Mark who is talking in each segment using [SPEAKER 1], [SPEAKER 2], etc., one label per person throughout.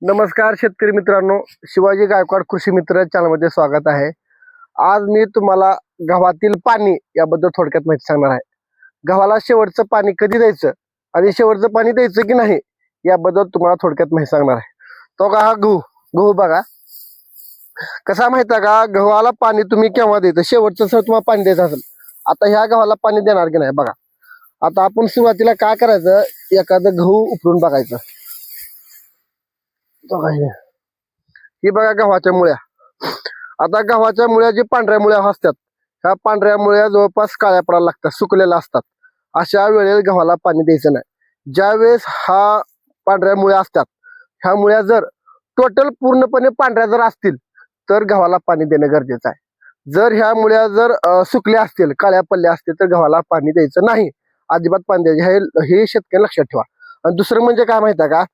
[SPEAKER 1] नमस्कार शेतकरी मित्रांनो, शिवाजी गायकवाड कृषी मित्र चॅनलमध्ये स्वागत आहे। आज मी तुम्हाला गव्हातील पाणी याबद्दल थोडक्यात माहिती सांगणार आहे। गव्हाला शेवटचं पाणी कधी द्यायचं आणि शेवटचं पाणी द्यायचं की नाही याबद्दल तुम्हाला थोडक्यात माहिती सांगणार आहे। तो का हा गहू बघा कसा माहिती आहे का, गव्हाला पाणी तुम्ही केव्हा द्यायचं, शेवटचं जर तुम्हाला पाणी द्यायचं असेल, आता ह्या गव्हाला पाणी देणार की नाही बघा। आता आपण सुरुवातीला काय करायचं, एखादं गहू उपरून बघायचं। ही बघा गव्हाच्या मुळ्या, आता गव्हाच्या मुळ्या जे पांढऱ्या मुळ्या असतात, ह्या पांढऱ्या मुळ्या जवळपास काळ्या पडायला लागतात, सुकलेल्या असतात। अशा वेळेस गव्हाला पाणी द्यायचं नाही। ज्या वेळेस हा पांढऱ्या मुळ्या असतात, ह्या मुळ्या जर टोटल पूर्णपणे पांढऱ्या जर असतील तर गव्हाला पाणी देणं गरजेचं आहे। जर ह्या मुळ्या जर सुकल्या असतील, काळ्या पडल्या असतील तर गव्हाला पाणी द्यायचं नाही, अजिबात पाणी द्यायचं हे शेतकरी लक्षात ठेवा। आणि दुसरं म्हणजे काय माहिती आहे का,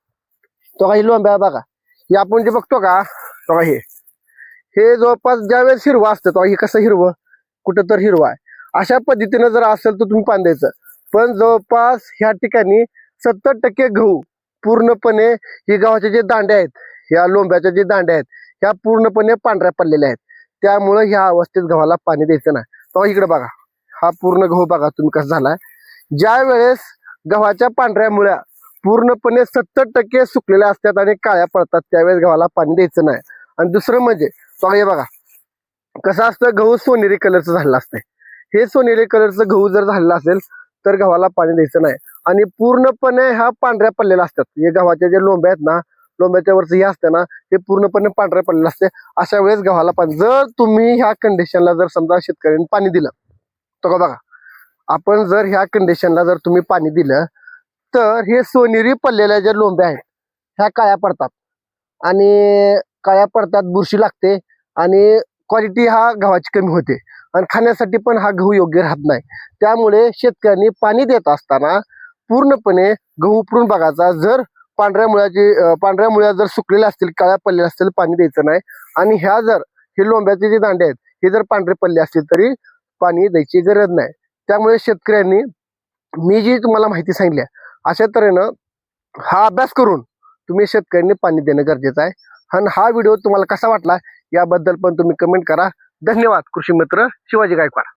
[SPEAKER 1] तो काही लोंब्या बघा, हे आपण जे बघतो का, तो हे जवळपास ज्या वेळेस हिरवा असतं, तो हे कसं हिरवं, कुठं तर हिरवा आहे, अशा पद्धतीनं जर असेल तर तुम्ही पाणी द्यायचं। पण जवळपास ह्या ठिकाणी 70% गहू पूर्णपणे ही गव्हाचे जे दांडे आहेत, ह्या लोंब्याच्या जे दांडे आहेत, ह्या पूर्णपणे पांढऱ्या पडलेल्या आहेत। त्यामुळे ह्या अवस्थेत गव्हाला पाणी द्यायचं नाही। तो इकडे बघा, हा पूर्ण गहू बघा तुम्ही कसा झालाय। ज्या वेळेस गव्हाच्या पांढऱ्या मुळ्या पूर्णपणे 70% सुकलेल्या असतात आणि काळ्या पडतात, त्यावेळेस गव्हाला पाणी द्यायचं नाही। आणि दुसरं म्हणजे तो हे बघा कसं असतं, गहू सोनेरी कलरचं झालेलं असतंय। हे सोनेरी कलरचं गहू जर झालेलं असेल तर गव्हाला पाणी द्यायचं नाही। आणि पूर्णपणे ह्या पांढऱ्या पडलेल्या असतात, हे गव्हाच्या जे लोंब्या आहेत ना, लोंब्याच्या वरचं हे असतं ना, हे पूर्णपणे पांढऱ्या पडलेलं असते। अशा वेळेस गव्हाला पाणी, जर तुम्ही ह्या कंडिशनला जर समजा शेतकऱ्यांनी पाणी दिलं, तर बघा आपण जर ह्या कंडिशनला जर तुम्ही पाणी दिलं तर हे सोनेरी पडलेल्या ज्या लोंब्या आहेत ह्या काळ्या पडतात आणि काळ्या पडतात, बुरशी लागते आणि क्वालिटी हा गव्हाची कमी होते आणि खाण्यासाठी पण हा गहू योग्य राहत नाही। त्यामुळे शेतकऱ्यांनी पाणी देत असताना पूर्णपणे गहू उपरून बघायचा। जर पांढऱ्या मुळ्या जर सुकलेल्या असतील, काळ्या पडलेल्या असतील, पाणी द्यायचं नाही। आणि ह्या जर हे लोंब्याचे जे दांडे आहेत हे जर पांढरे पडले असतील तरी पाणी द्यायची गरज नाही। त्यामुळे शेतकऱ्यांनी मी जी तुम्हाला माहिती सांगितली अशा तऱ्हेनं हा अभ्यास करून तुम्ही शेतकऱ्यांनी पाणी देणं गरजेचं आहे। आणि हा व्हिडिओ तुम्हाला कसा वाटला याबद्दल पण तुम्ही कमेंट करा। धन्यवाद। कृषी मित्र शिवाजी गायकवाड।